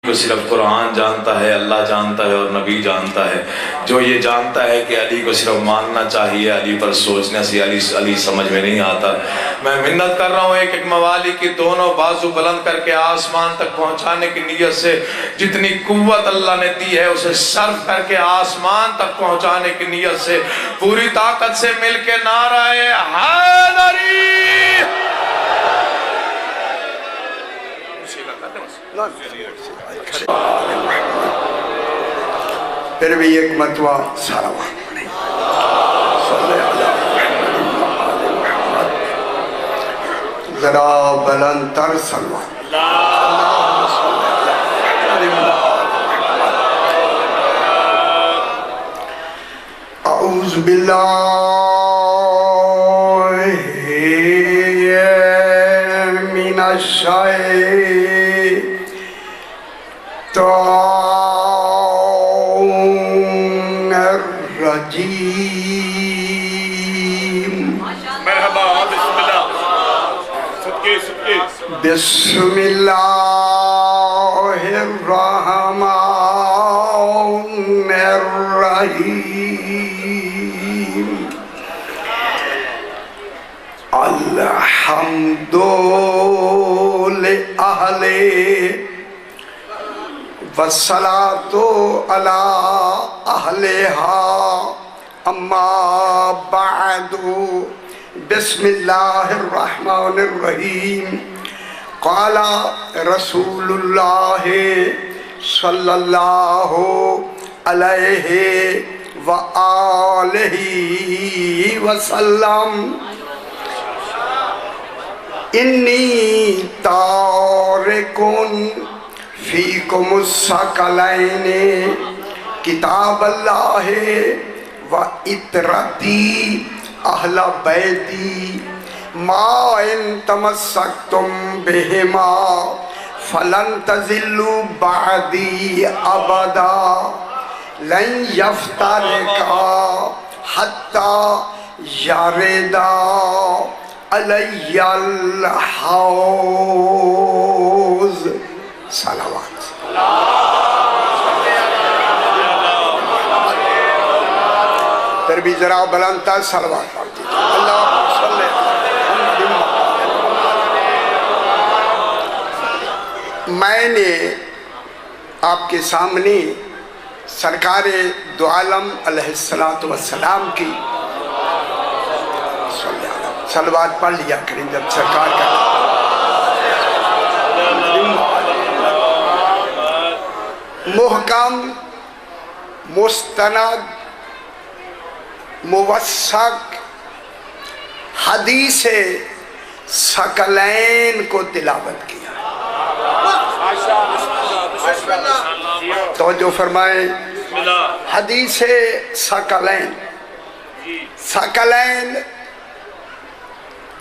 तो सिर्फ कुरान जानता है, अल्लाह जानता है और नबी जानता है। जो ये जानता है कि अली को सिर्फ मानना चाहिए, अली पर सोचने से अली समझ में नहीं आता। मैं मिन्नत कर रहा हूँ एक एक मवाली की दोनों बाजू बुलंद करके आसमान तक पहुँचाने की नीयत से, जितनी कुव्वत अल्लाह ने दी है उसे सर्फ करके आसमान तक पहुँचाने की नीयत से पूरी ताकत से मिल के नाराए हैदरी। फिर भी एक मतवा सारा जरा बुलंदतर सलवा। औज़ु बिल्लाहि मिनश शैतानिर रजीम। मरहबा, बिस्मिल्लाह, बिस्मिल्लाहिर्रहमानिर्रहीम। अल्हम्दुलिल्लाहि वस्सलातु अला अहलिहा अम्मा बअदु। बिस्मिल्लाहिर्रहमानिर्रहीम। क़ाला रसूलुल्लाह सल्लल्लाहु अलैहि व आलिहि वसल्लम, इन्नी तारिकुन फीकुमुस सकलैनि किताबल्लाहि व इतरती अहला बैती मा इन तमस्सक्तुम बिहिमा फलन तज़िल्लू बअदी अबदा लन यफ्तरिका हत्ता यरिदा अलैयल हौज़। सलावत। फिर भी जरा बुलंद सलवात पढ़ दीजिए। अल्लाह मैंने आपके सामने सरकारे दो आलम अलैहिस्सलातु वस्सलाम की सलवात पढ़ लिया करें जब सरकार का मुहकम मुस्तनद मुवस्सक हदीस सकलैन को तिलावत किया। तो जो फरमाए हदीस सकलैन, सकलैन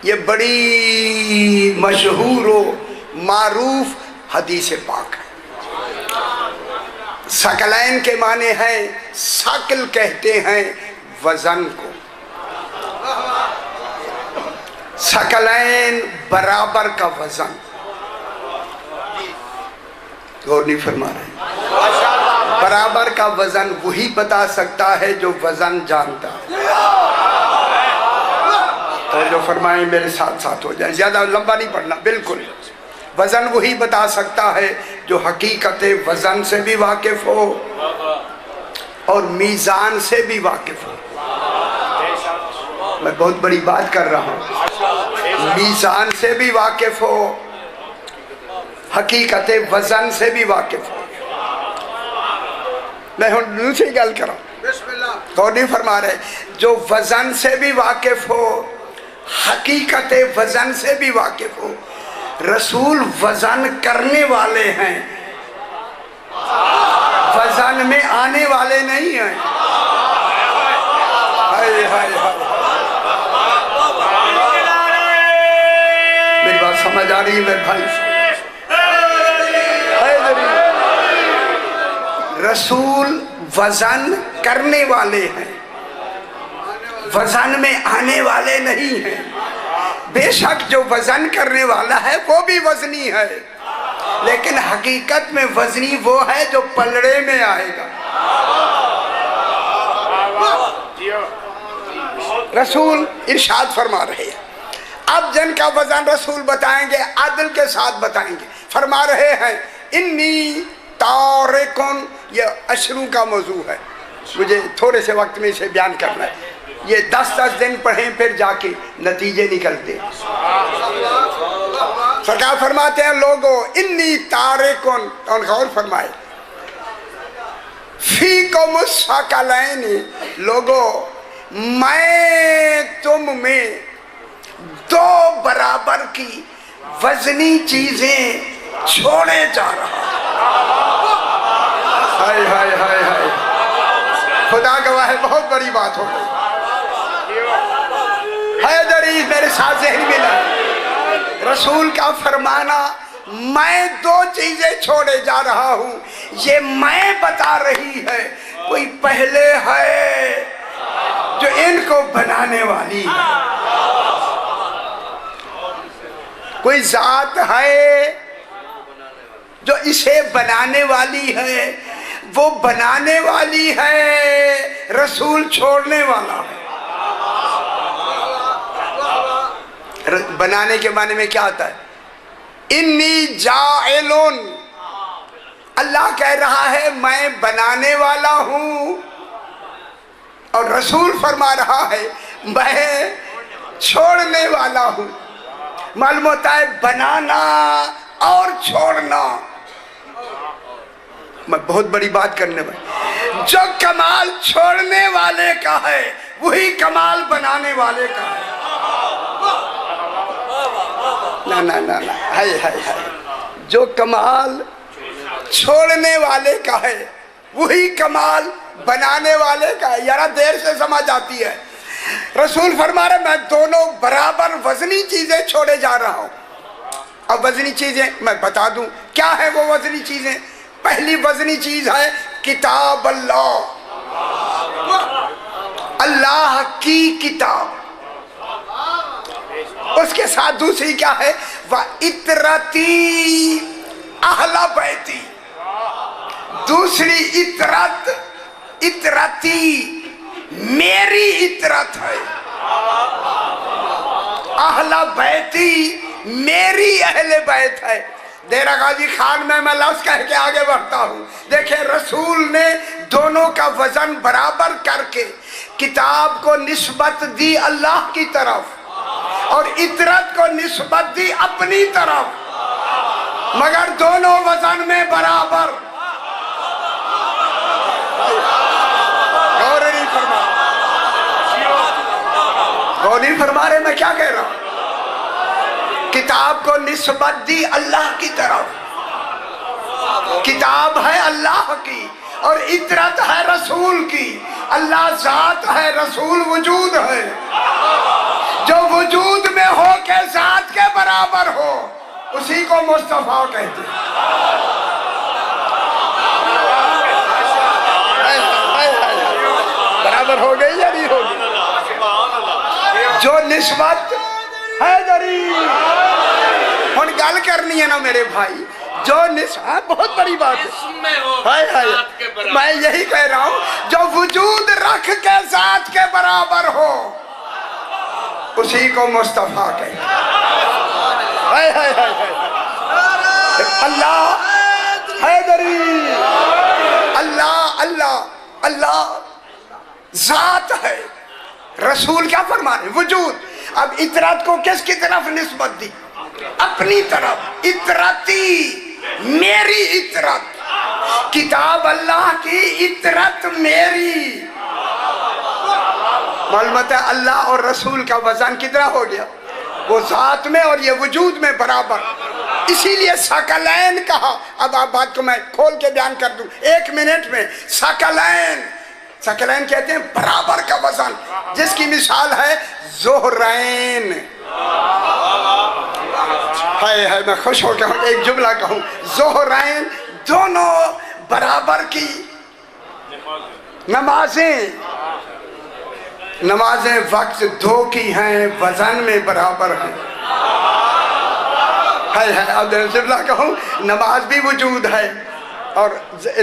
ये बड़ी मशहूर व मारूफ हदीस पाक है। सकलैन के माने हैं, शकल कहते हैं वजन को। सकलैन बराबर का वजन। गौर नहीं फरमा रहे। बराबर का वजन वही बता सकता है जो वजन जानता है। तो जो फरमाए मेरे साथ साथ हो जाए, ज्यादा लंबा नहीं पढ़ना, बिल्कुल। वजन वही बता सकता है जो हकीकत वजन से भी वाकिफ हो और मीज़ान से भी वाकिफ हो। मैं बहुत बड़ी बात कर रहा हूँ। मीज़ान से भी वाकिफ हो, हकीकत वजन से भी वाकिफ हो। मैं हूँ दूसरी गल करा तो नहीं फरमा रहे। जो वजन से भी वाकिफ हो, हकीकत वजन से भी वाकिफ हो। रसूल वजन करने वाले हैं, वजन में आने वाले नहीं हैं। हाय हाय हाय, मेरी बात समझ आ रही है मेरे भाई? रसूल वजन करने वाले हैं, वजन में आने वाले नहीं हैं। बेशक जो वजन करने वाला है वो भी वजनी है, लेकिन हकीकत में वजनी वो है जो पलड़े में आएगा। रसूल इरशाद फरमा रहे हैं, अब जन का वजन रसूल बताएंगे, आदिल के साथ बताएंगे। फरमा रहे हैं इन्नी तारिकुन, ये अशरू का मौजू है, मुझे थोड़े से वक्त में इसे बयान करना है। ये 10-10 दिन पढ़ें फिर जाके नतीजे निकलते हैं। सरकार फरमाते हैं लोगों इन्नी तारिकुन, और गौर फरमाए, फीकुम सकलैन, लोगों मैं तुम में दो बराबर की वजनी चीजें छोड़े जा रहा। हाय हाय हाय हाय, खुदा गवाह है, बहुत बड़ी बात हो गई। हैदरी मेरे साथ जहन में ना, रसूल का फरमाना मैं दो चीजें छोड़े जा रहा हूं, ये मैं बता रही है, कोई पहले है जो इनको बनाने वाली है, कोई जात है जो इसे बनाने वाली है, वो बनाने वाली है, रसूल छोड़ने वाला है। बनाने के माने में क्या आता है? इन्नी जाइलुन, अल्लाह कह रहा है मैं बनाने वाला हूं, और रसूल फरमा रहा है मैं छोड़ने वाला हूं। मालूम होता है बनाना और छोड़ना, मैं बहुत बड़ी बात करने वाली। जो कमाल छोड़ने वाले का है वही कमाल बनाने वाले का है। ना ना ना ना, हाय हाय हाय, जो कमाल छोड़ने वाले का है वही कमाल बनाने वाले का है। यारा देर से समझ आती है। रसूल फरमा रहे मैं दोनों बराबर वजनी चीजें छोड़े जा रहा हूं। अब वजनी चीजें मैं बता दूं क्या है वो वजनी चीजें। पहली वजनी चीज है किताब अल्लाह, अल्लाह की किताब। उसके साथ दूसरी क्या है? व इतरती अहला बैती। दूसरी इतरत, इतरती मेरी इतरत है। अहला बैती मेरी अहले बैत है। देरा गाजी खान में मैं लफ्ज कह के आगे बढ़ता हूँ। देखिए रसूल ने दोनों का वजन बराबर करके किताब को निस्बत दी अल्लाह की तरफ और इतरत को निस्बत दी अपनी तरफ, मगर दोनों वजन में बराबर। गौर नहीं फरमा, गौर नहीं फरमा रहे मैं क्या कह रहा हूं। किताब को निस्बत दी अल्लाह की तरफ, किताब है अल्लाह की और इतरत है रसूल की। अल्लाह जात है, रसूल वजूद है। जो वजूद में हो के जात के बराबर हो उसी को मुस्तफा कहते हैं। बराबर हो गई या नहीं होगी? जो निस्बत है दरी हम गल करनी है ना मेरे भाई, जो निस्बत बहुत बड़ी बात है। मैं यही कह रहा हूं जो वजूद रख के जात के बराबर हो उसी को मुस्तफा कहते हैं। अल्लाह हैदरी, अल्लाह अल्लाह अल्लाह जात है। रसूल क्या फरमा रहे? वजूद। अब इतरत को किसकी तरफ निस्बत दी? अपनी तरफ। इतरती मेरी इतरत, किताब अल्लाह की, इतरत मेरी। मालूम है अल्लाह और रसूल का वजन कितना हो गया? वो जात में और ये वजूद में बराबर। इसीलिए सकलैन कहा। अब आप बात को मैं खोल के बयान कर दूं 1 मिनट में। सकलैन, सकलैन कहते हैं बराबर का वजन, जिसकी मिसाल है ज़ोहरैन। हाय हाय, मैं खुश हो गया एक जुमला कहूं। ज़ोहरैन, दोनों बराबर की नमाजें। नमाजें वक्त 2 की हैं, वजन में बराबर हैं। है। अब रसूलुल्लाह कहूँ नमाज भी वजूद है और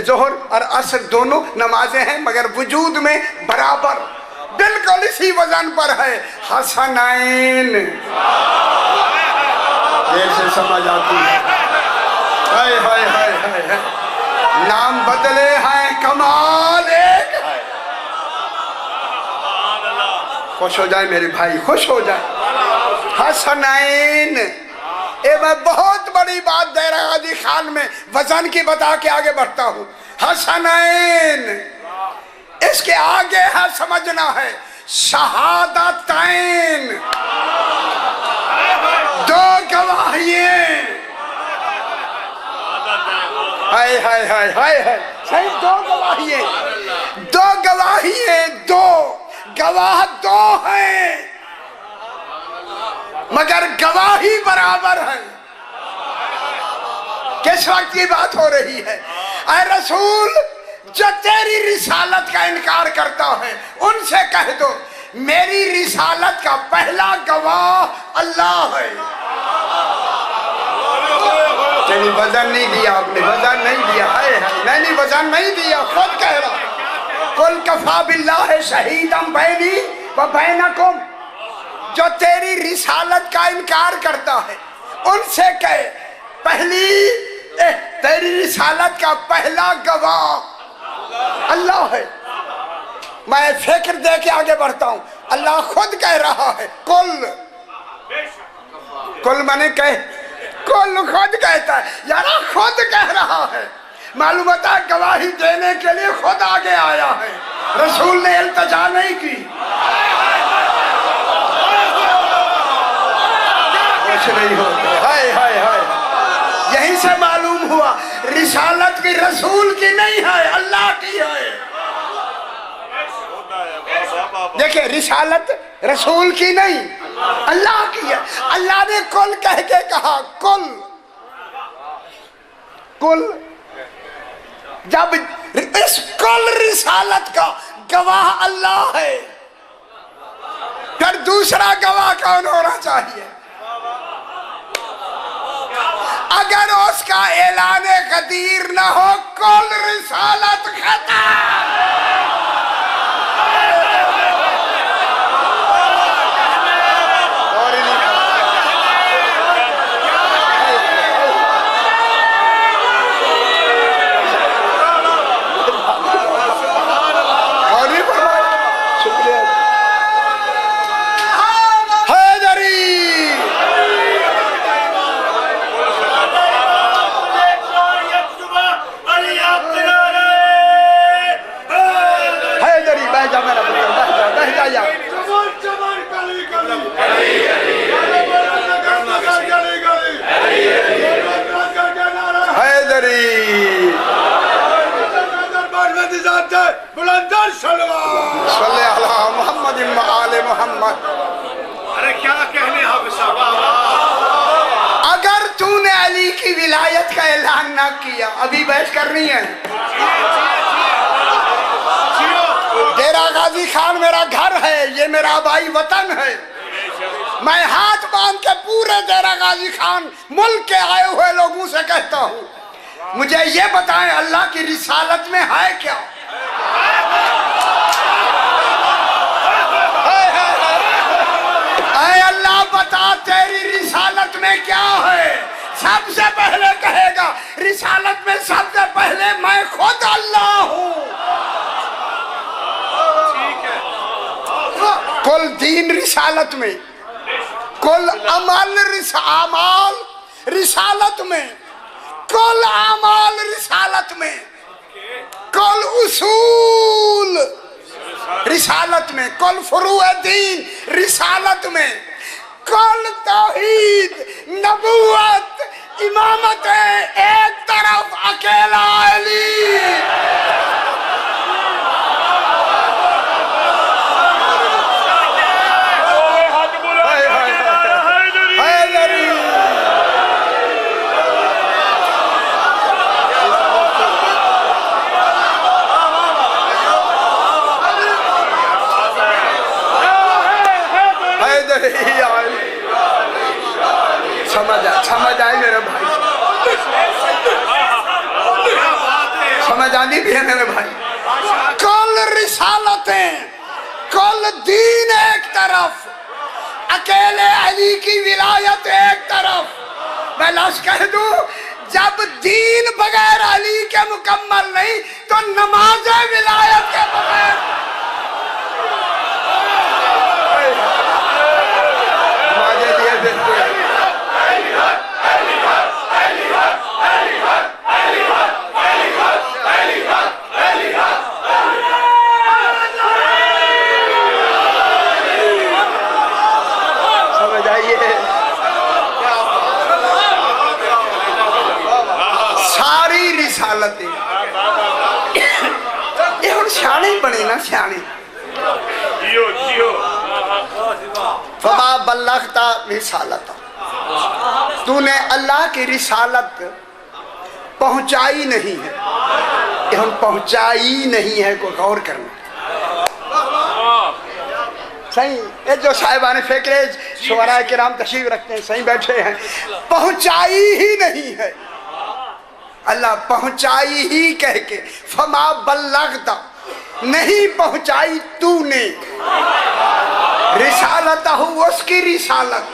जोहर और असर दोनों नमाजें हैं, मगर वजूद में बराबर बिल्कुल इसी वजन पर है। हसनैन देर से समझ आती है। हाय हाय हाय हाय, नाम बदले हैं कमाल एक है। खुश हो जाए मेरे भाई, खुश हो जाए। हसनैन, ये मैं बहुत बड़ी बात दे रहा हाजी खान में वजन की बता के आगे बढ़ता हूँ। हसनैन, इसके आगे है समझना है शहादतैन, दो गवाहियां। हाय हाय हाय हाय हाय, सही, दो गवाहियां, दो गवाहियां, दो गवाह दो हैं मगर गवाही बराबर है। किस वक्त की बात हो रही है? ऐ रसूल, जो तेरी रिसालत का इनकार करता है उनसे कह दो मेरी रिसालत का पहला गवाह अल्लाह है। तेरी वजन नहीं दिया आपने, वजन नहीं दिया है, नहीं वजन नहीं दिया, खुद कह रहा। कुल कफा बिल्लाह शहीदम बैनी व बैनकुम, जो तेरी रिसालत का इनकार करता है उनसे कहे पहली तेरी रिसालत का पहला गवाह अल्लाह है। मैं फिक्र दे के आगे बढ़ता हूं। अल्लाह खुद कह रहा है कुल, कुल माने कह, कुल खुद कहता है यार, खुद कह रहा है। मालूम होता है गवाही देने के लिए खुद आगे आया है, रसूल ने इल्तिजा नहीं की। कुछ नहीं होता। हाय हाय हाय, यहीं से मालूम हुआ रिसालत की रसूल की नहीं है, अल्लाह की है। देखिए, रिसालत रसूल की नहीं अल्लाह की है। अल्लाह ने कुल कह के कहा, कुल कुल। जब इस कुल रिसालत का गवाह अल्लाह है, फिर दूसरा गवाह कौन होना चाहिए? अगर उसका ऐलाने कदीर न हो, कुल रिसालत खत्म। अरे क्या कहने अगर तूने अली की विलायत का ऐलान ना किया, अभी बहस करनी है। डेरा गाजी खान मेरा घर है, ये मेरा आबाई वतन है। मैं हाथ बांध के पूरे डेरा गाजी खान मुल्क के आए हुए लोगों से कहता हूँ, मुझे ये बताएं अल्लाह की रिसालत में है क्या? अल्लाह बता तेरी रिसालत में क्या है? सबसे पहले कहेगा रिसालत में सबसे पहले मैं खुद अल्लाह हूँ। कुल दीन रिसालत में, कुल अमल अमाल रिसालत में, कुल अमाल रिसालत में, कुल उसूल रिसालत में, कुल फुरूए दीन रिसालत में, कुल तौहीद नबुवत इमामत एक तरफ अकेला अली। समझ आए मेरे चांदी भी है मेरे भाई। कुल रिसालतें, कुल दीन एक तरफ, अकेले अली की विलायत एक तरफ। मैं लाश कह दूं, जब दीन बगैर अली के मुकम्मल नहीं तो नमाज विलायत के बगैर। नमाज़ें दिए देते हैं। समझ आइए, सारी रिसालतें ये हम सियाने बने ना, सियाने। फमा बल्लगता रिसालत, तूने अल्लाह की रिसालत पहुंचाई नहीं है। ये हम पहुंचाई नहीं है को गौर करना सही। ये जो साहिबान फिक्र शुअरा किराम तशरीफ रखते हैं, सही बैठे हैं, पहुंचाई ही नहीं है। अल्लाह पहुंचाई ही कह के, फमा बल्लगता, नहीं पहुंचाई तूने रिसालत हो, उसकी रिसालत।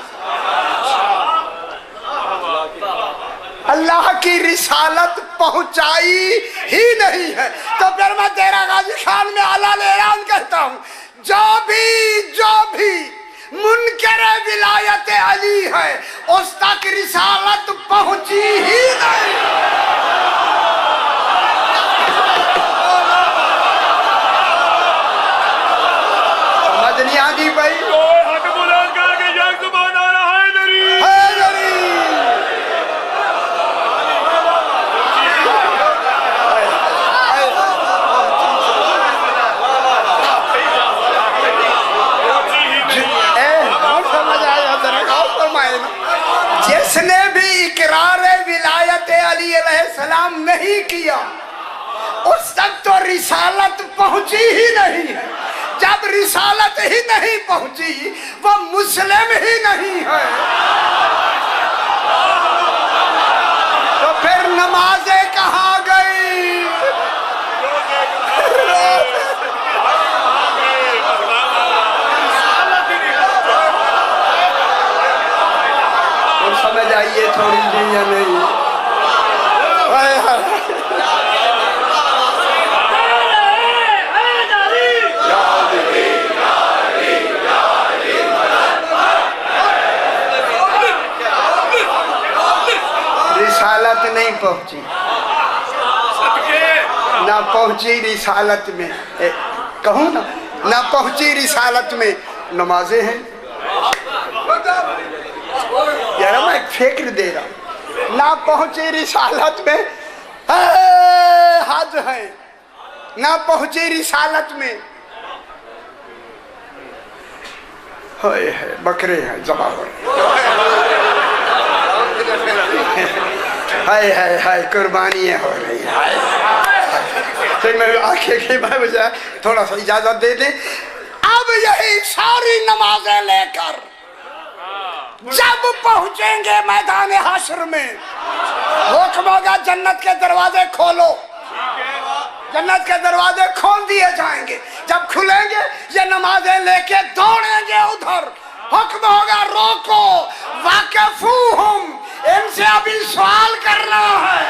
अल्लाह की रिसालत पहुंचाई ही नहीं है। तो फिर मैं तेरा गाजी खान में आला ऐलान कहता हूं, जो भी मुनकर विलायत अली है उस तक रिसालत पहुंची ही नहीं। समझ नहीं आती भाई। हक बुलंद करके यक जुबान आ रहा है दरी। जिसने भी इकरार विलायत अली अलैहिस्सलाम नहीं किया उस तक तो रिसालत पहुंची ही नहीं है। जब रिसालत ही नहीं पहुंची वो मुस्लिम ही नहीं है। तो फिर नमाजें कहाँ गई? समझ आइए थोड़ी सी या नहीं? रिसालत नहीं पहुंची, ना पहुंची रिसालत में। कहूँ ना पहुंची रिसालत में नमाजें हैं। यार मैं एक फिक्र दे रहा हूं, ना पहुंची रिसालत में हज है, ना पहुंची रिसालत में है बकरे हैं जमा हो रहे, हाय कुर्बानियां हो रही है। तो मैं आंखें की बजाय थोड़ा सा इजाजत दे दें। अब यही सारी नमाजें लेकर जब पहुंचेंगे मैदान हश्र में, हुक्म होगा जन्नत के दरवाजे खोलो। जन्नत के दरवाजे खोल दिए जाएंगे। जब खुलेंगे ये नमाजें लेके दौड़ेंगे उधर। हुक्म होगा रोको, वाकिफूहुम, इनसे अभी सवाल करना है।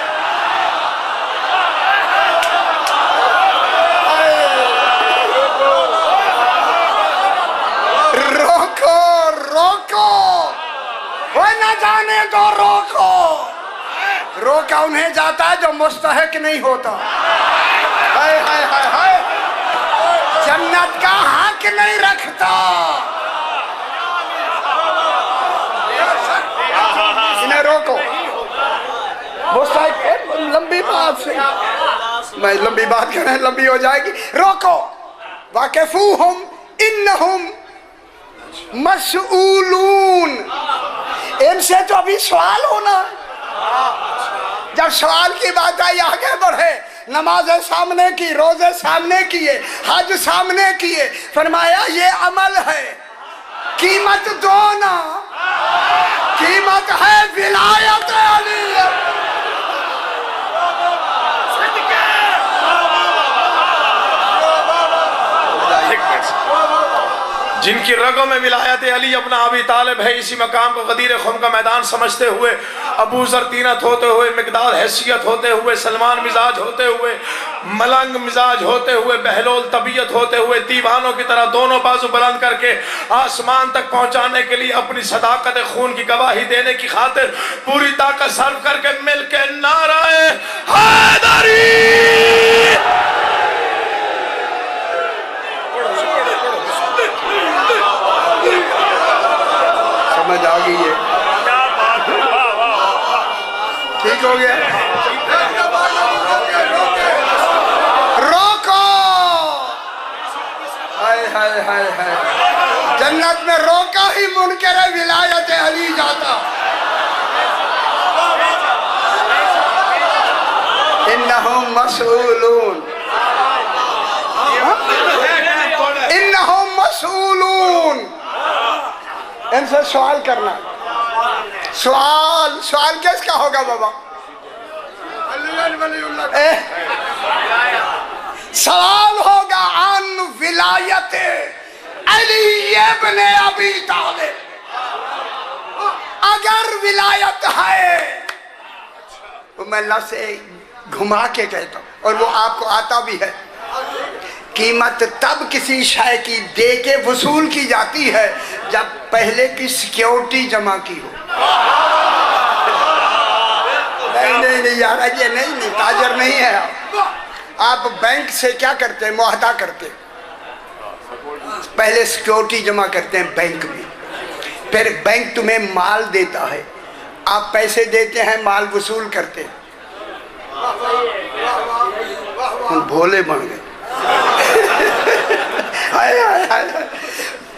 रोको रोको, वो न जाने दो, रोको। रोका उन्हें जाता है जो मुस्तहिक नहीं होता। हाय हाय हाय हाय, जन्नत का हक नहीं रखता। इन्हें रोको। मुस्तहिक, लंबी बात से मैं लंबी बात कर रहा हूं, लंबी हो जाएगी। रोको, वाकिफूहुम इन्नहुम मसऊलून, इनसे तो अभी सवाल होना। जब सवाल की बात आई आगे बढ़े, नमाज़ें सामने की, रोजे सामने किए, हज सामने किए, फरमाया ये अमल है, कीमत दो ना, कीमत है विलायत अली। जिनकी रगों में विलायत अली अपना अबी तालिब है, इसी मकाम को गदीर खुम का मैदान समझते हुए, अबू ज़र तीनत होते हुए, मिकदार हैसियत होते हुए, सलमान मिजाज होते हुए, मलंग मिजाज होते हुए, बहलोल तबीयत होते हुए, दीवानों की तरह दोनों बाजू बुलंद करके आसमान तक पहुंचाने के लिए अपनी सदाकत खून की गवाही देने की खातिर पूरी ताकत सर्व करके मिलके नाराए हैदरी। समझ आ गई है? ठीक हो गया? रोको, हाय हाय हाय हाय, जन्नत में रोका ही मुनकर विलायत अली जाता। इन्नहुम मसूलून, इन्नहुम मसूलून। इनसे सवाल करना, सवाल किसका होगा बाबा? सवाल होगा अन विलायत अली इब्न अबी तालिब। अगर विलायत है तो मैं लफ्ज़ से घुमा के कहता हूं और वो आपको आता भी है। कीमत तब किसी शय की दे के वसूल की जाती है जब पहले की सिक्योरिटी जमा की हो। नहीं यार, ये नहीं ताजर नहीं है आप बैंक से क्या करते हैं? मुआहदा करते हैं, पहले सिक्योरिटी जमा करते हैं बैंक में, फिर बैंक तुम्हें माल देता है, आप पैसे देते हैं, माल वसूल करते हैं। हम भोले बन गए।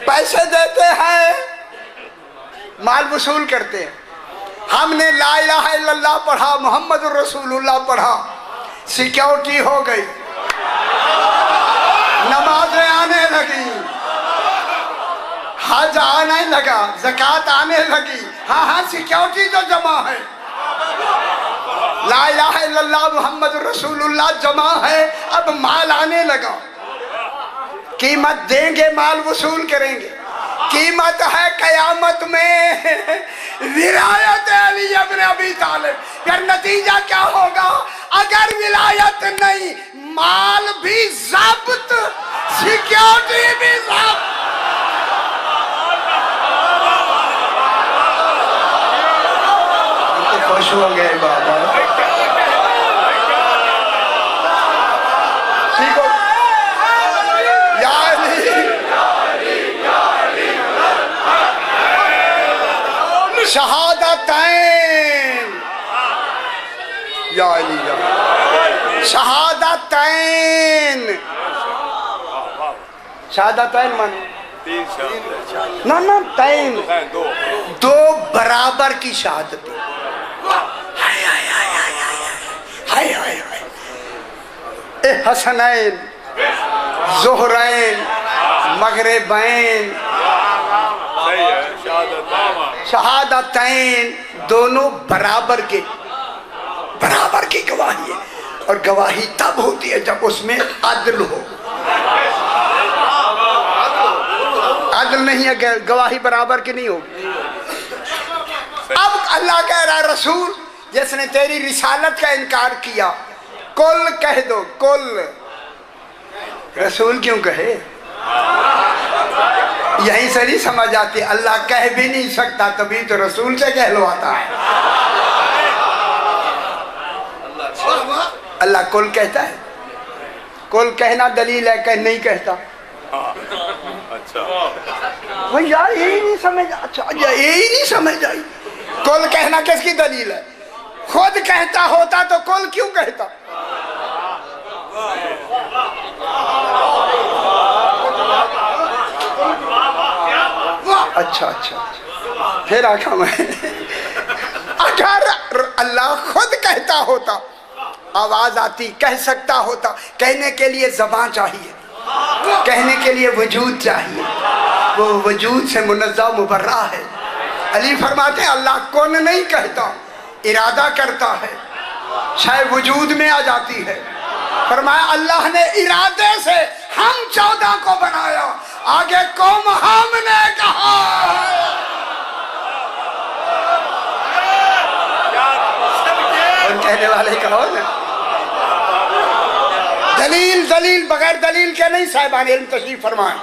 पैसे देते हैं, माल वसूल करते हैं। हमने ला इलाहा इल्लल्लाह पढ़ा, मोहम्मद रसूलुल्लाह पढ़ा, सिक्योरिटी हो गई, नमाजें आने लगी, हज आने लगा, ज़कात आने लगी। हाँ, सिक्योरिटी तो जमा है। ला इलाहा इल्लल्लाह मोहम्मद रसूलुल्लाह जमा है, अब माल आने लगा। कीमत देंगे, माल वसूल करेंगे। कीमत है कयामत में विलायत अली इब्न अबी तालिब। फिर नतीजा क्या होगा? अगर विलायत नहीं, माल भी ज़ब्त, सिक्योरिटी भी ज़ब्त। तो खुश हो गए बाबा। ठीक हो? शहादतैन, या अली या शहादतैन। शहादतैन माने ना तैन, दो बराबर की शहादत। हाय हाय हाय हाय हाय हाय हाय, हसनैन, ज़ुहरैन, मगरिबैन, शहादतैन, दोनों बराबर की गवाही है। और गवाही तब होती है जब उसमें अदल हो। अदल नहीं है, गवाही बराबर की नहीं होगी। अब अल्लाह कह रहा है, रसूल जिसने तेरी रिसालत का इनकार किया, कुल कह दो, कुल। रसूल क्यों कहे? यहीं से नहीं समझ आती। अल्लाह कह भी नहीं सकता, तभी तो रसूल से कहलवाता है। अल्लाह कुल कहता है, कुल कहना दलील है, कह नहीं कहता। अच्छा यार, यही नहीं समझ। अच्छा, यही नहीं समझ आई। कुल कहना किसकी दलील है? खुद कहता होता तो कुल क्यों कहता? अच्छा, फिर आखा मैं, अगर अल्लाह खुद कहता होता, आवाज आती, कह सकता होता। कहने के लिए ज़बान चाहिए, कहने के लिए वजूद चाहिए। वो वजूद से मुनज़्ज़ह मुबर्रा है। अली फरमाते हैं, अल्लाह कौन नहीं कहता, इरादा करता है, शायद वजूद में आ जाती है। फरमाया, अल्लाह ने इरादे से हम 14 को बनाया, आगे कौम हमने कहा। कौन कहने वाले कहो ना। दलील दलील बगैर दलील के नहीं साहिबान इल्म तशरीफ फरमाएं।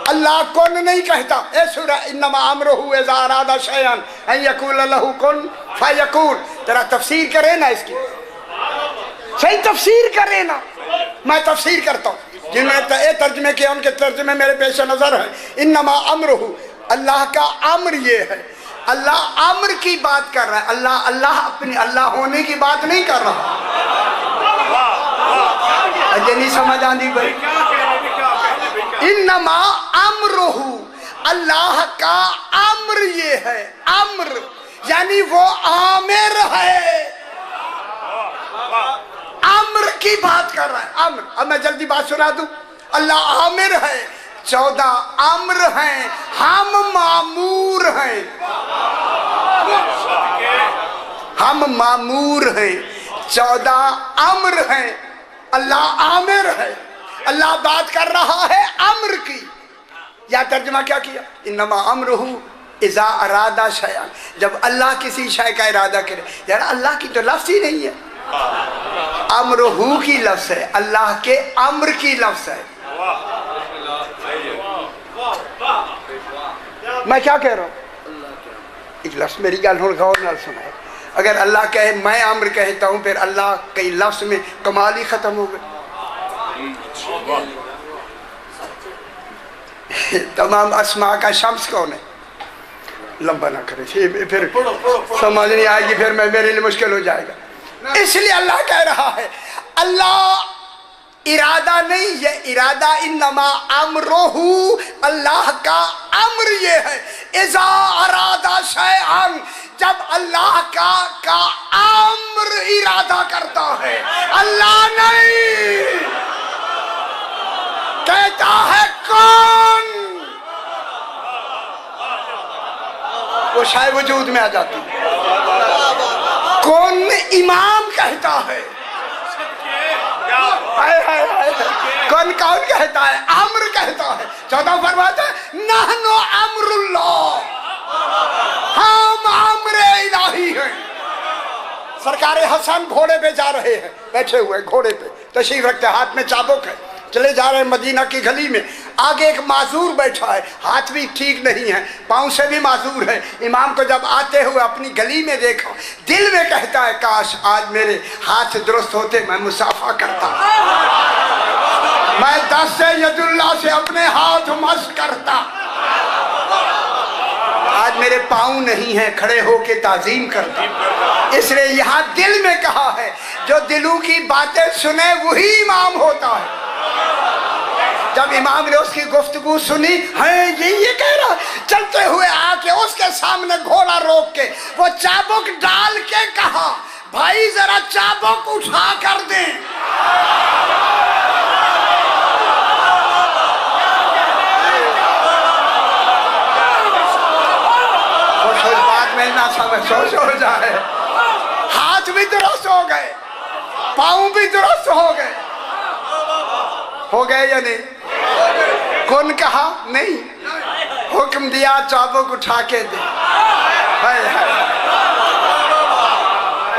अल्लाह कौन नहीं कहता। ए सूरा इन्नमा अमरुहु इज़ा अरादा शैअन अन यक़ूल लहू कुन फयकून। तेरा तफसीर करे ना इसकी, सही तफसीर करे ना। मैं तफसीर करता हूँ, जिन्होंने तर्जमे किया उनके तर्जमे मेरे पेश नजर है। इन्नमा अमरुहु, अल्लाह का अम्र ये है। अल्लाह अम्र की बात कर रहा है। अल्लाह अल्लाह अपनी अल्लाह होने की बात नहीं कर रहा। अजय नहीं समझ आंदी भाई। इन्नमा अम्रुहु, अल्लाह का अम्र ये है। अम्र यानी वो आमिर है। अम्र की बात कर रहा है। अम्र, अब मैं जल्दी बात सुना दूं। अल्लाह आमिर है, 14 अम्र हैं, हम मामूर हैं। हम मामूर हैं, 14 अम्र हैं। अल्लाह आमिर है। अल्लाह बात कर रहा है अम्र की। या तर्जुमा क्या किया, इन्नमा अमरुहु इज़ा अरादा शैअन, जब अल्लाह किसी शय का इरादा करे। यार अल्लाह की तो लफ्ज़ ही नहीं है, अमरुहु की लफ्ज़ है, अल्लाह के अम्र की लफ्ज़ है। मैं क्या कह रहा हूँ, एक लफ्ज़ मेरी गल हुण गौर नाल सुनाए। अगर अल्लाह कहे मैं अम्र कहता हूँ, फिर अल्लाह कई लफ्ज़ में कमाल ही ख़त्म हो गए। तमाम अस्मा का शम्स कौन है। लंबा ना करे फिर समझ नहीं आएगी, फिर मैं मेरे लिए मुश्किल हो जाएगा। इसलिए अल्लाह कह रहा है, अल्लाह इरादा नहीं, ये इरादा इन्नमा अमरुहु, अल्लाह का अम्र ये है। इज़ा अरादा शैअन, जब अल्लाह का अम्र इरादा करता है। अल्लाह नहीं कहता है कौन, वो शायद वजूद में आ जाती। कौन इमाम कहता है। कौन कौन कहता है, अम्र कहता है। 14 फरमाता है नहनु अम्रुल्लाह, हम अम्र इलाही हैं। सरकार हसन घोड़े पे जा रहे हैं, बैठे हुए घोड़े पे तशरीफ रखते, हाथ में चाबुक है, चले जा रहे हैं मदीना की गली में। आगे एक माजूर बैठा है, हाथ भी ठीक नहीं है, पाँव से भी माजूर है। इमाम को जब आते हुए अपनी गली में देखा, दिल में कहता है काश आज मेरे हाथ दुरुस्त होते, मैं मुसाफा करता, मैं दस्त यदुल्लाह से अपने हाथ मस करता। आज मेरे पाँव नहीं है, खड़े होके ताजीम करता। इसलिए यहाँ दिल में कहा है, जो दिलों की बातें सुने वही इमाम होता है। जब इमाम ने उसकी गुफ्तगू सुनी, है ये कह रहा, चलते हुए आके उसके सामने घोड़ा रोक के वो चाबुक डाल के कहा, भाई जरा चाबुक उठा कर दे। बात में ना समझ सोच हो जाए। हाथ भी दुरुस्त हो गए, पाँव भी दुरुस्त हो गए या नहीं। कौन कहा नहीं, हुक्म दिया चाबुक उठा के दे।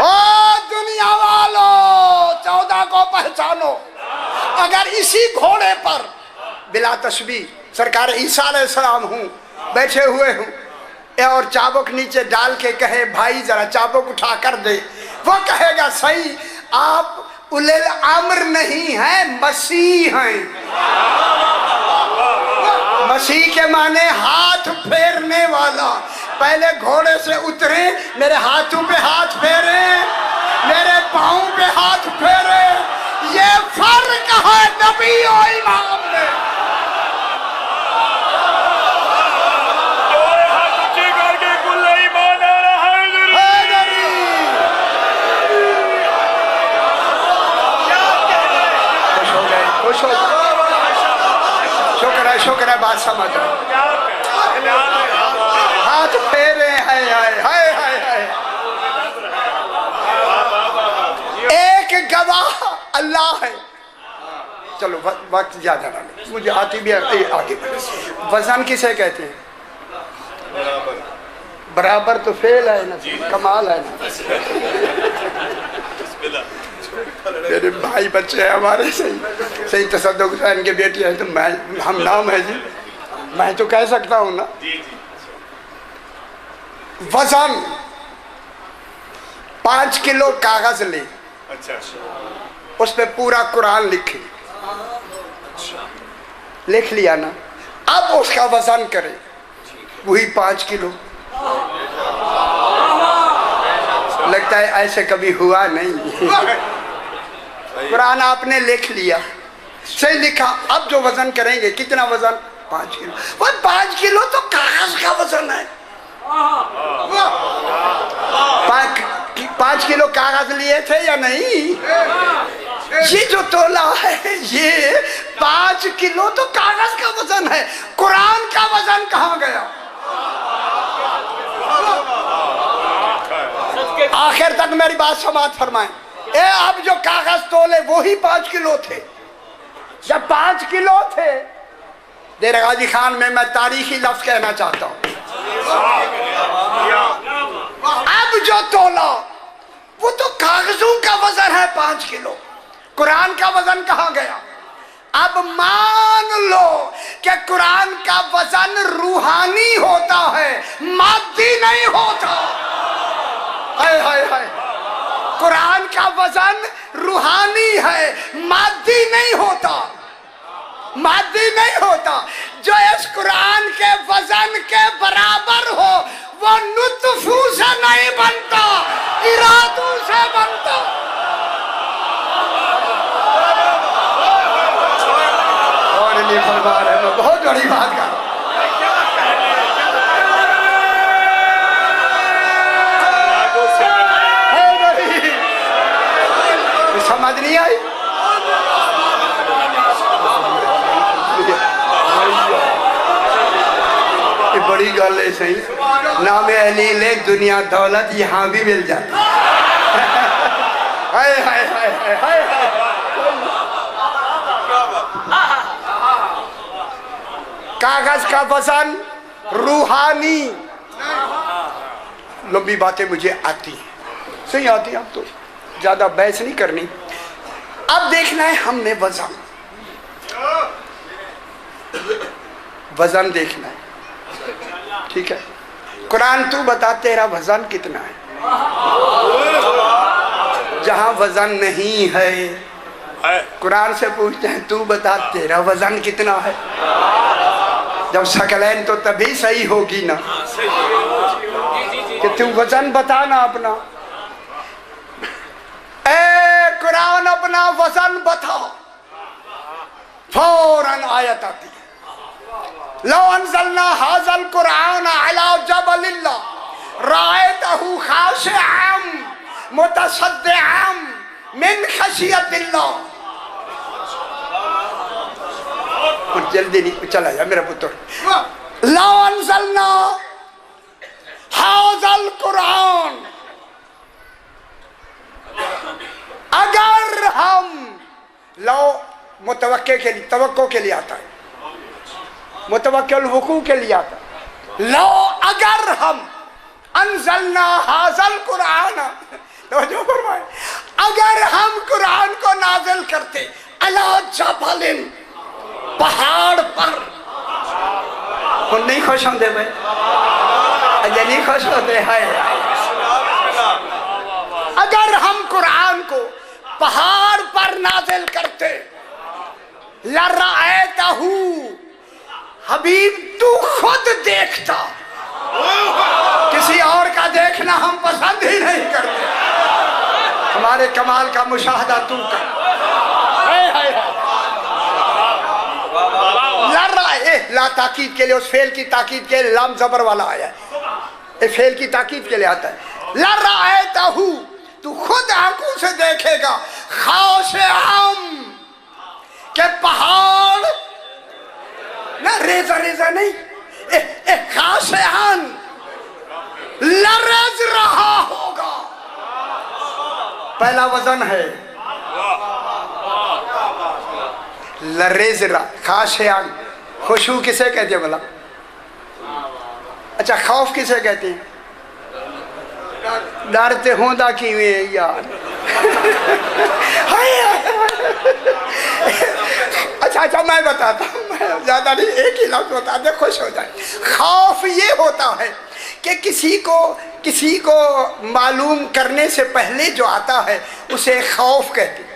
ओ दुनिया वालों, 14 को पहचानो। अगर इसी घोड़े पर बिला तशबीह सरकार ईसा अलैहिस्सलाम हूँ, बैठे हुए हूँ, और चाबुक नीचे डाल के कहे भाई जरा चाबुक उठा कर दे, वो कहेगा सही, आप उलिल अम्र नहीं है, मसीह हैं। मसीह के माने हाथ फेरने वाला। पहले घोड़े से उतरे, मेरे हाथों पे हाथ फेरे, मेरे पाँव पे हाथ फेरे। ये फर्क है नबी और इमाम में। शुक्र है बात समझ हाथ फेरे हाय हाय हाय हाय हाय। एक गवाह अल्लाह है। चलो वक्त ज़्यादा ना ले, मुझे आती भी आगे बढ़े। वजन किसे कहते हैं? बराबर तो फेल है ना, कमाल है ना। मेरे भाई बच्चे हैं हमारे, सही सही तसद्दुक़ हुसैन के बेटी है, तो मैं हम नाम है जी, मैं तो कह सकता हूँ ना। वजन 5 किलो कागज ले, अच्छा, उस पे पूरा कुरान लिखे, लिख लिया ना, अब उसका वजन करे, वही 5 किलो। लगता है ऐसे कभी हुआ नहीं। कुरान आपने लिख लिया, सही लिखा, अब जो वजन करेंगे कितना वजन? 5 किलो। वो 5 किलो तो कागज का वजन है। 5 किलो कागज लिए थे या नहीं? ये जो तोला है ये 5 किलो तो कागज का वजन है। कुरान का वजन कहाँ गया? आखिर तक मेरी बात समाप्त फरमाएं। अब जो कागज तोले वो ही 5 किलो थे। जब 5 किलो थे, देर गाजी खान में मैं तारीखी लफ्ज कहना चाहता हूँ, अब जो तोला वो तो कागजों का वजन है 5 किलो। कुरान का वजन कहाँ गया? अब मान लो कि कुरान का वजन रूहानी होता है, मादी नहीं होता। हाय हाय हाय, कुरान का वजन रूहानी है, मादी नहीं होता, मादी नहीं होता। जो इस कुरान के वजन के बराबर हो वो नुत्फू से नहीं बनता, इरादों से बनता। और नहीं फरमा रहे, मैं बहुत बड़ी बात कर रहा हूं। समझ नहीं आई? ये बड़ी गल है, सही नाम अली ले दुनिया दौलत यहाँ भी मिल जाती। हाय हाय हाय हाय हाय। कागज का वजन रूहानी। लंबी बातें मुझे आती हैं, सही आती है, अब तो ज्यादा बहस नहीं करनी। अब देखना है हमने वजन, वजन देखना है, ठीक है? कुरान तू बता तेरा वजन कितना है? जहां वजन नहीं है कुरान से पूछते हैं तू बता तेरा वजन कितना है। जब शकलैन तो तभी सही होगी ना कि तू वजन बता ना अपना। ए कुरान अपना वजन बता, फौरन आयत आती है। लो अंज़लना हाज़ल कुरान अला जबलिन रायतहु खाशिअन मुतसद्दिअन मिन खशियतिल्लाह। कुछ जल्दी नहीं, चला जा मेरा पुत्र। लो अंज़लना हाज़ल कुरान, अगर हम, लो मुतवक्के के लिए, तवक्को के लिए आता है, मुतवक्किल वुकू के लिए आता है। लो अगर हम अंज़लना हाज़ल कुरान, तो जो फरमाए अगर हम कुरान को नाज़िल करते अला जबलिन, पहाड़ पर। नहीं खुश होते भाई, अजय नहीं खुश होते हैं। अगर हम कुरान को पहाड़ पर नाज़िल करते, लराएतहू, हबीब तू खुद देखता। किसी और का देखना हम पसंद ही नहीं करते, हमारे कमाल का मुशाहदा तू कर। ला ताकीद के लिए, उस फेल की ताकीद के लिए लाम जबर वाला आया है, फेल की ताकीद के लिए आता है। लराएतहू, तू खुद आंखों से देखेगा, खाशिअन, के पहाड़ ना, रेजा रेजा नहीं, खाशिअन, लरज रहा होगा। पहला वजन है लरेजरा खाशियान, खुशू किसे कहते हैं बोला? अच्छा खौफ किसे कहते हैं? डरते होंदा किवे यार। अच्छा मैं बताता हूँ, मैं ज्यादा नहीं, एक ही लफ्ज बता दे खुश हो जाए। खौफ ये होता है कि किसी को मालूम करने से पहले जो आता है उसे खौफ कहते हैं।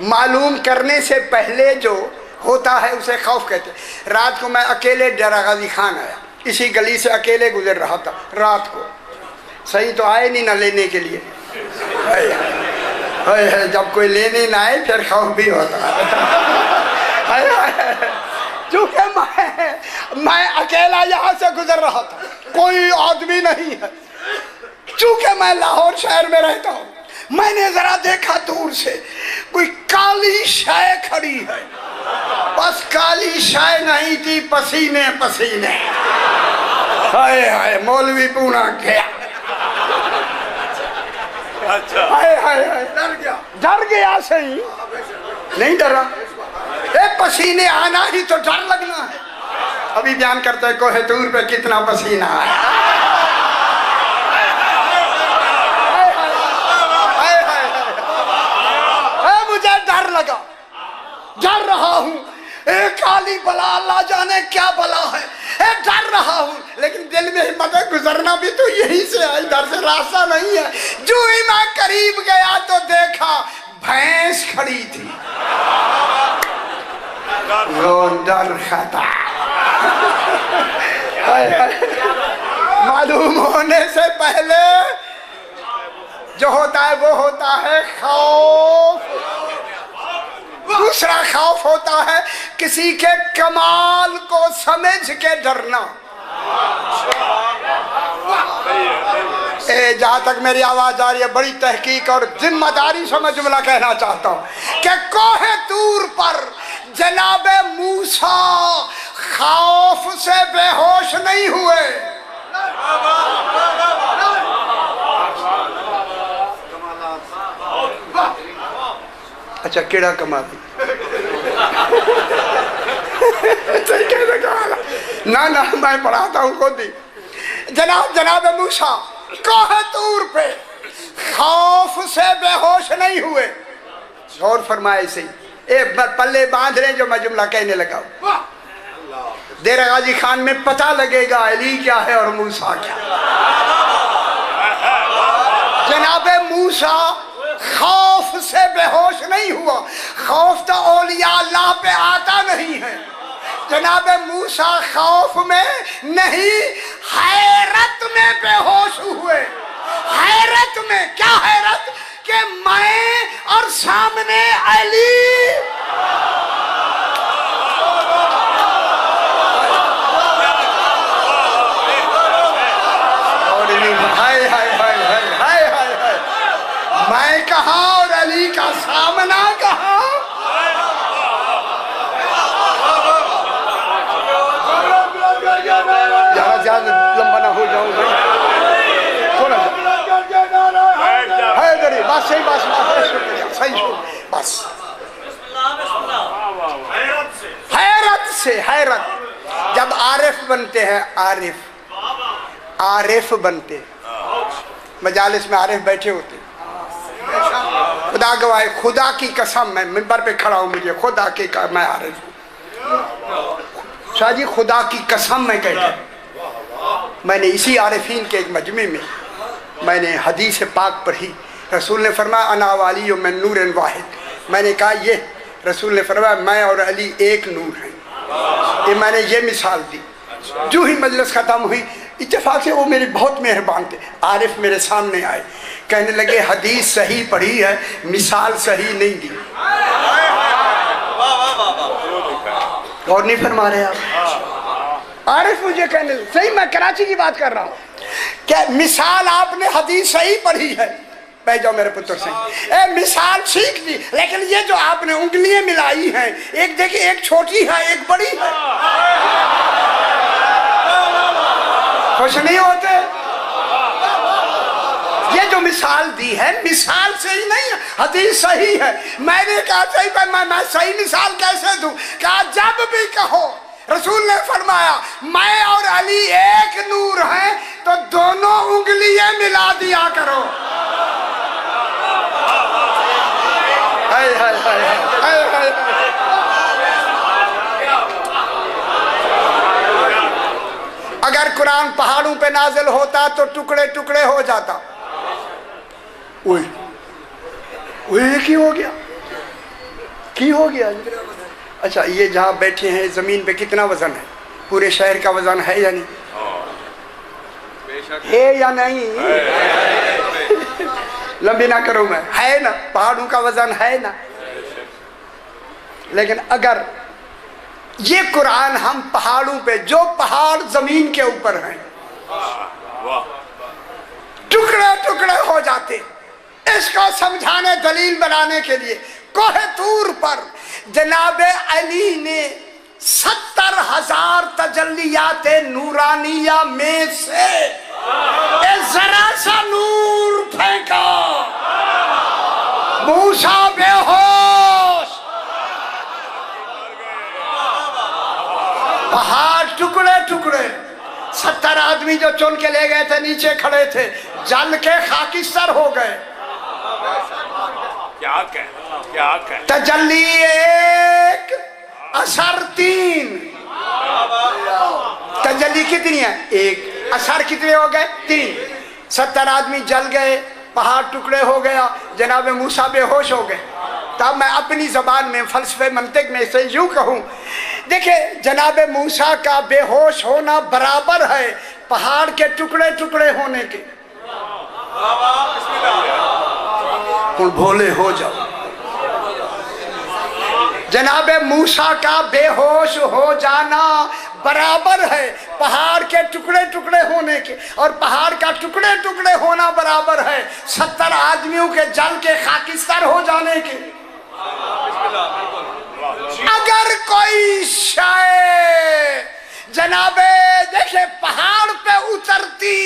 मालूम करने से पहले जो होता है उसे खौफ कहते हैं। रात को मैं अकेले डेरा गाजी खान आया, इसी गली से अकेले गुजर रहा था रात को, सही तो आए नहीं ना लेने के लिए। जब कोई लेने ना आए फिर खौफ भी होता है। चूंकि मैं अकेला यहाँ से गुजर रहा था, कोई आदमी नहीं है। चूंकि मैं लाहौर शहर में रहता हूँ, मैंने जरा देखा दूर से कोई काली शाय खड़ी है। बस काली शाय नहीं थी, पसीने पसीने। हाय हाय मौलवी पूना गया। अच्छा हाय हाय हाय डर गया सही, नहीं डरा। पसीने आना ही तो डर लगना है। अभी बयान करते हैं कोहेतूर पे कितना पसीना है। मुझे डर लगा, डर रहा हूँ। एक काली बला, अल्लाह जाने क्या बला है। डर रहा हूँ, लेकिन दिल में हिम्मत है गुजरना भी तो यहीं से है, इधर से रास्ता नहीं है। जो ही मैं करीब गया तो देखा भैंस खड़ी थी। वो डर खाता मालूम होने से पहले जो होता है वो होता है खौफ। दूसरा खौफ होता है किसी के कमाल को समझ के डरना। जहां तक मेरी आवाज आ रही है, बड़ी तहकीक और जिम्मेदारी से मैं जुमला कहना चाहता हूं कि कोहे तूर पर जनाबे मूसा खौफ से बेहोश नहीं हुए। अच्छा केड़ा कमाल ना ना मैं पढ़ाता हूँ खुद ही। जनाब मूसा कोहे तूर पे खौफ से बेहोश नहीं हुए। गौर फरमाए से पल्ले बांध रहे जो मैं जुमला कहने लगा। डेरा गाजी खान में पता लगेगा अली क्या है और मूसा क्या। जनाबे मूसा खौफ से बेहोश नहीं हुआ। खौफ तो औलिया अल्लाह पे आता नहीं है। जनाबे मूसा खौफ में नहीं, हैरत में बेहोश हुए। हैरत में क्या हैरत कि मैं और सामने अली। हाय हाय हाय हाय हाय हाय हाय, मैं कहाँ और अली का सामना कहाँ। ज्यादा लंबा ना हो जाऊं भाई, थोड़ा है इधर ही बस। सही बस सही बस। हैरत से हैरत जब आरिफ बनते हैं, आरिफ बनते मजालिस में आरिफ बैठे होते। खुदा गवाह, खुदा की कसम मैं मिंबर पे खड़ा हूँ, मुझे खुदा की मैं आरिफ हूँ। शाह जी खुदा की कसम मैं कहता हूँ। मैंने इसी आरिफीन के एक मजमे में मैंने हदीस पाक पढ़ी। रसूल ने फरमाया अना वाली में नूर वाहिद। मैंने कहा ये रसूल ने फरमाया मैं और अली एक नूर हैं। ये मैंने ये मिसाल दी। जो ही मजलिस ख़त्म हुई, इत्तेफाक से वो मेरे बहुत मेहरबान थे, आरिफ मेरे सामने आए, कहने लगे हदीस सही पढ़ी है, मिसाल सही नहीं दी। और नहीं फरमा रहे आप? आरिफ मुझे कहने लगे, सही मैं कराची की बात कर रहा हूँ, क्या मिसाल आपने हदीस सही पढ़ी है? भाई जाओ मेरे पुत्र से मिसाल सीख दी, लेकिन ये जो आपने उंगलियां मिलाई हैं, एक देखिए एक छोटी है एक बड़ी है। खुश नहीं होते? ये जो मिसाल दी है, मिसाल से ही नहीं, हदीस सही है। मैंने कहा सही पर मैं सही मिसाल कैसे दूं? कहा जब भी कहो, रसूल ने फरमाया मैं और अली एक नूर हैं, तो दोनों उंगलियां मिला दिया करो। हाय हाय हाय हाय हाय। अगर कुरान पहाड़ों पे नाजिल होता तो टुकड़े टुकड़े हो जाता। ओए की हो गया, की हो गया। अच्छा, ये जहाँ बैठे हैं जमीन पे कितना वजन है? पूरे शहर का वजन है या नहीं? है या नहीं? लंबी ना करूं मैं, है ना? पहाड़ों का वजन है ना? लेकिन अगर ये कुरान हम पहाड़ों पे, जो पहाड़ जमीन के ऊपर हैं, टुकड़े टुकड़े हो जाते, इसको समझाने दलील बनाने के लिए कोहे तूर पर जनाबे अली ने 70,000 तजल्लियाते नूरानिया में से जरा सा नूर फेंका। मूसा बेहोश, पहाड़ टुकड़े टुकड़े। 70 आदमी जो चुन के ले गए थे, नीचे खड़े थे, जल के खाकिस्तर हो गए। क्या कह तजल्ली 1, असर 3। तजल्ली कितनी है? 1। असर कितने हो गए? 3। 70 आदमी जल गए, पहाड़ टुकड़े हो गया, जनाब मूसा बेहोश हो गए। तब मैं अपनी जबान में फलसफे मंतिक में से यूं कहूं, देखे जनाब मूसा का बेहोश होना बराबर है पहाड़ के टुकड़े टुकड़े होने के। भोले हो जाओ। जनाबे मूसा का बेहोश हो जाना बराबर है पहाड़ के टुकड़े टुकड़े होने के, और पहाड़ का टुकड़े टुकड़े होना बराबर है 70 आदमियों के जल के खाकिस्तान हो जाने के। अगर कोई शय जनाबे देखे पहाड़ पे उतरती,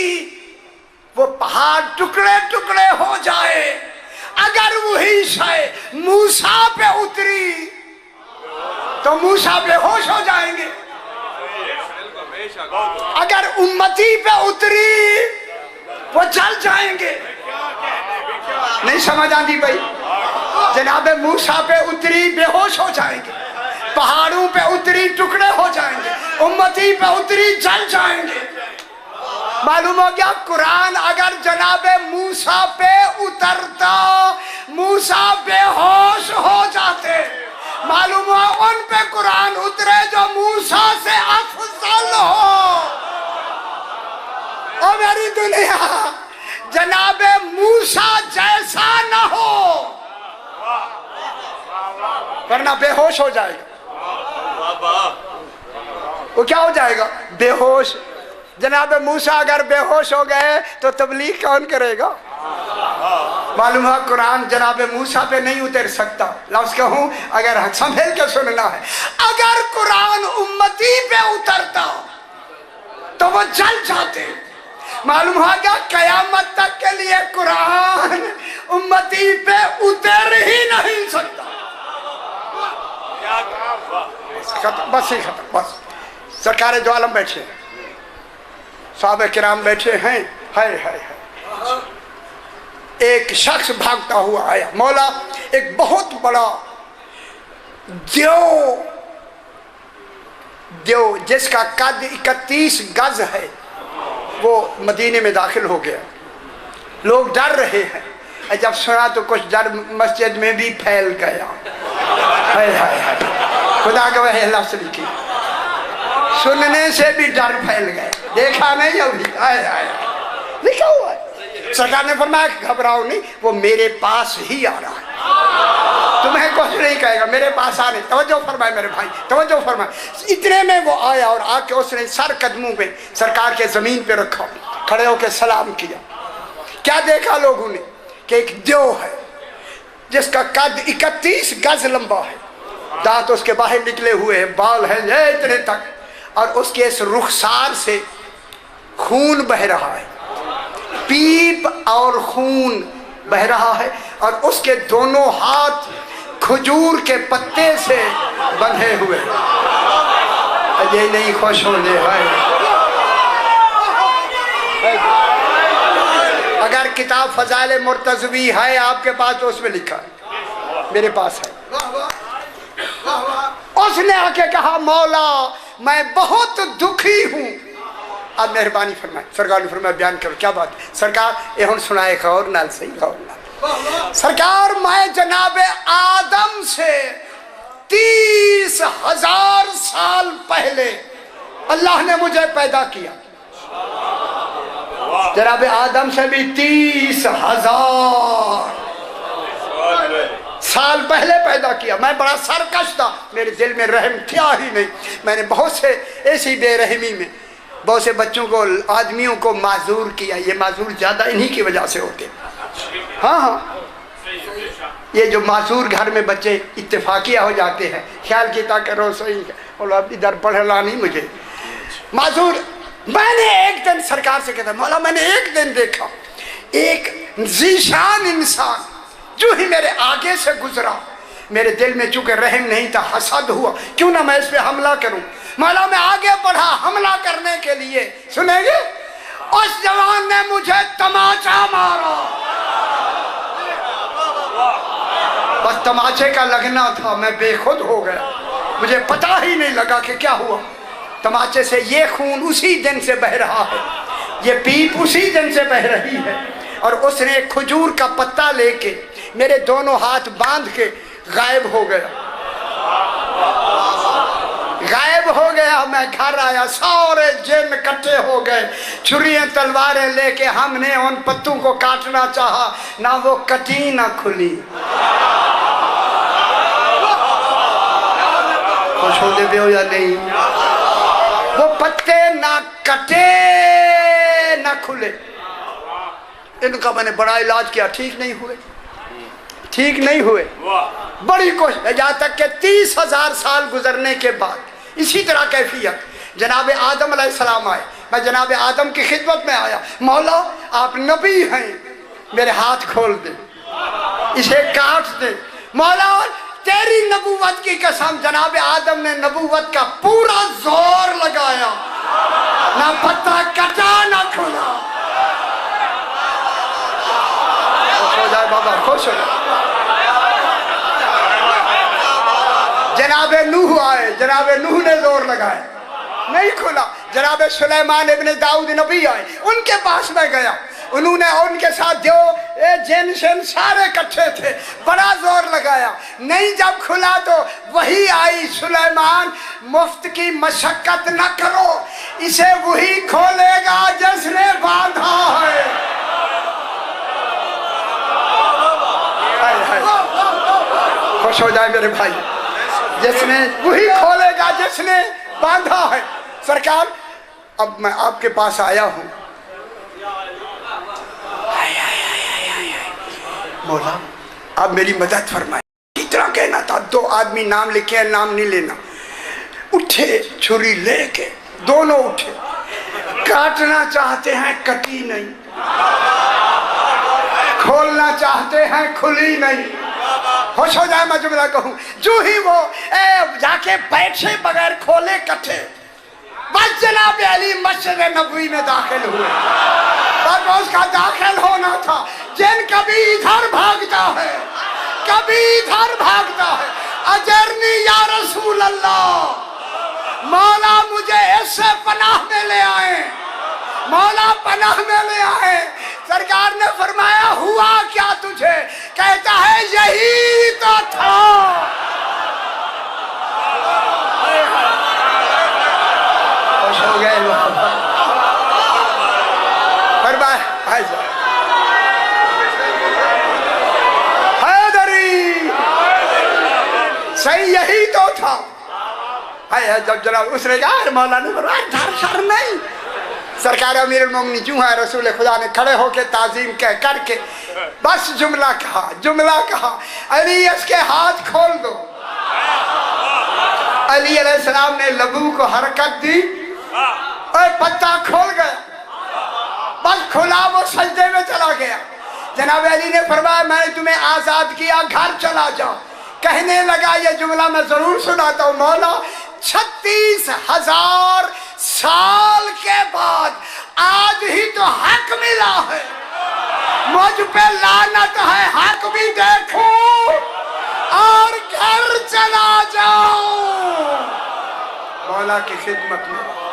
वो पहाड़ टुकड़े टुकड़े हो जाए, अगर वही शय मूसा पे उतरी तो मूसा बेहोश हो जाएंगे। अगर उम्मती पे उतरी वो जल जाएंगे। नहीं समझ आती भाई? जनाबे मूसा पे उतरी बेहोश हो जाएंगे, पहाड़ों पे उतरी टुकड़े हो जाएंगे, उम्मती पे उतरी जल जाएंगे। मालूम हो गया? कुरान अगर जनाबे मूसा पे उतरता, मूसा बेहोश हो जाते। मालूम हुआ उन पे कुरान उतरे जो मूसा से अफजल हो। ओ मेरी दुनिया, जनाबे मूसा जैसा न हो, वरना बेहोश हो जाएगा। वो क्या हो जाएगा? बेहोश। जनाबे मूसा अगर बेहोश हो गए तो तबलीग कौन करेगा? मालूम है कुरान जनाबे मूसा पे नहीं उतर सकता। लफ्ज़ कहूं, अगर संभल के सुनना है, अगर कुरान उम्मती पे उतरता तो वो जल जाते। मालूम है क्या? कयामत तक के लिए कुरान उम्मती पे उतर ही नहीं सकता। बस ही खत्म। बस सरकार दो आलम बैठे, साहब किराम बैठे हैं। हाय एक शख्स भागता हुआ आया। मौला एक बहुत बड़ा देव जिसका कद 31 गज है, वो मदीने में दाखिल हो गया। लोग डर रहे हैं। जब सुना तो कुछ डर मस्जिद में भी फैल गया। हाय खुदा का वह लफ्ज़ लिखी, सुनने से भी डर फैल गया। देखा नहीं अभी? लिखा हुआ है। सरकार ने फरमाया घबराओ नहीं, वो मेरे पास ही आ रहा है, तुम्हें कुछ नहीं कहेगा, मेरे पास आने। तवज्जो फरमाए मेरे भाई, तवज्जो फरमाए। इतने में वो आया और आके उसने सर कदमों पे सरकार के जमीन पे रखा, खड़े होकर सलाम किया। क्या देखा लोगों ने कि एक देव है जिसका कद 31 गज लंबा है, दांत उसके बाहर निकले हुए हैं, बाल हैं इतने तक, और उसके इस रुखसार से खून बह रहा है। पीप और खून बह रहा है और उसके दोनों हाथ खजूर के पत्ते से बंधे हुए। ये नहीं खुश होने है। अगर किताब फजाइल मुर्तज़वी है आपके पास तो उसमें लिखा है, मेरे पास है। उसने आके कहा मौला मैं बहुत दुखी हूँ। अब मेहरबानी फरमाए। सरकार ने फरमाया बयान करो क्या बात है। सरकार एहन सुनाए और नाल सही और नाल। सरकार मैं जनाब आदम से 30,000 साल पहले अल्लाह ने मुझे पैदा किया। जनाब आदम से भी 30,000 साल पहले पैदा किया। मैं बड़ा सरकश था, मेरे दिल में रहम था ही नहीं। मैंने बहुत से ऐसी बेरहमी में बहुत से बच्चों को, आदमियों को माजूर किया। ये माजूर ज़्यादा इन्हीं की वजह से होते। हाँ हाँ, ये जो माजूर घर में बच्चे इत्तेफाकिया हो जाते हैं, ख्याल किया करो सही और अब इधर पढ़ला नहीं मुझे माजूर। मैंने एक दिन सरकार से कहता मौला मैंने एक दिन देखा एक जीशान इंसान जो ही मेरे आगे से गुजरा, मेरे दिल में चूंकि रहम नहीं था, हसद हुआ, क्यों ना मैं इस पे हमला करूं। मौला मैं आगे बढ़ा हमला करने के लिए, सुनेंगे उस जवान ने मुझे तमाचा मारा। बस तमाचे का लगना था, मैं बेखुद हो गया, मुझे पता ही नहीं लगा कि क्या हुआ। तमाचे से ये खून उसी दिन से बह रहा है, ये पीप उसी दिन से बह रही है। और उसने खजूर का पत्ता लेके मेरे दोनों हाथ बांध के गायब हो गया, गायब हो गया। मैं घर आया, सारे जिन इकट्ठे हो गए, छुरियां तलवारें लेके हमने उन पत्तों को काटना चाहा, ना वो कटी ना खुली। खुश होते भी हो या नहीं? वो पत्ते ना कटे ना खुले। इनका मैंने बड़ा इलाज किया, ठीक नहीं हुए, ठीक नहीं हुए। बड़ी कोशिश, यहाँ तक कि 30,000 साल गुजरने के बाद इसी तरह कैफियत। जनाब आदम अलैहिस्सलाम आए, मैं जनाब आदम की खिदमत में आया। मौला आप नबी हैं, मेरे हाथ खोल दे, इसे काट दे। मौला तेरी नबूवत की कसम, जनाब आदम ने नबूवत का पूरा जोर लगाया, ना पत्ता कटा ना खुला। खुश हो जाए बाबा, खुश हो जाए। जनाब नूह आए, जनाब नूह ने जोर लगाया, नहीं खुला। जनाब सुलेमान इब्ने दाऊद नबी आए, उनके पास मैं गया, उन्होंने उनके साथ जो जिन शिन सारे इकट्ठे थे, बड़ा जोर लगाया, नहीं जब खुला तो वही आई, सुलेमान मुफ्त की मशक्कत न करो, इसे वही खोलेगा जिसने बांधा है। खुश हो जाए मेरे भाई, जिसने वही खोलेगा जिसने बांधा है। सरकार अब मैं आपके पास आया हूं, मौला आप मेरी मदद फरमाए। इतना कहना था, 2 आदमी नाम लिखे, नाम नहीं लेना। उठे छुरी लेके, दोनों उठे, काटना चाहते हैं कटी नहीं, खोलना चाहते हैं खुली नहीं। खुश हो जाए मैं जुमला कहूं, जो ही वो जाके बैठे बगैर खोले कटे, बस जनाब अली मस्जिद नबवी में दाखिल हुए। पर उसका दाखिल होना था, जिन कभी इधर भागता है कभी इधर भागता है। अजरनी या रसूल अल्लाह, मौला मुझे इससे पनाह में ले आए, मौला पनाह में ले आए। सरकार ने फरमाया हुआ क्या तुझे? कहता है यही तो था। खुश हो गए हैदरी, सही यही तो था। है जब जनाब उसने कहा मौला ने डर नहीं, सरकार अमीरुल मोमिनीन जो है रसूल खुदा ने खड़े होके ताजीम कह करके बस जुमला कहा, जुमला कहा, अली इसके हाथ खोल दो। अली अलैहिस्सलाम ने लबू को हरकत दी और पत्ता खोल गया, बस खोला, वो सजदे में चला गया। जनाब अली ने फरमाया मैंने तुम्हें आजाद किया, घर चला जाओ। कहने लगा ये जुमला मैं जरूर सुनाता हूँ मौला, 36,000 साल के बाद आज ही तो हक मिला है, मुझ पे लानत है, हक भी देखो और घर चला जाओ। मौला की खिदमत में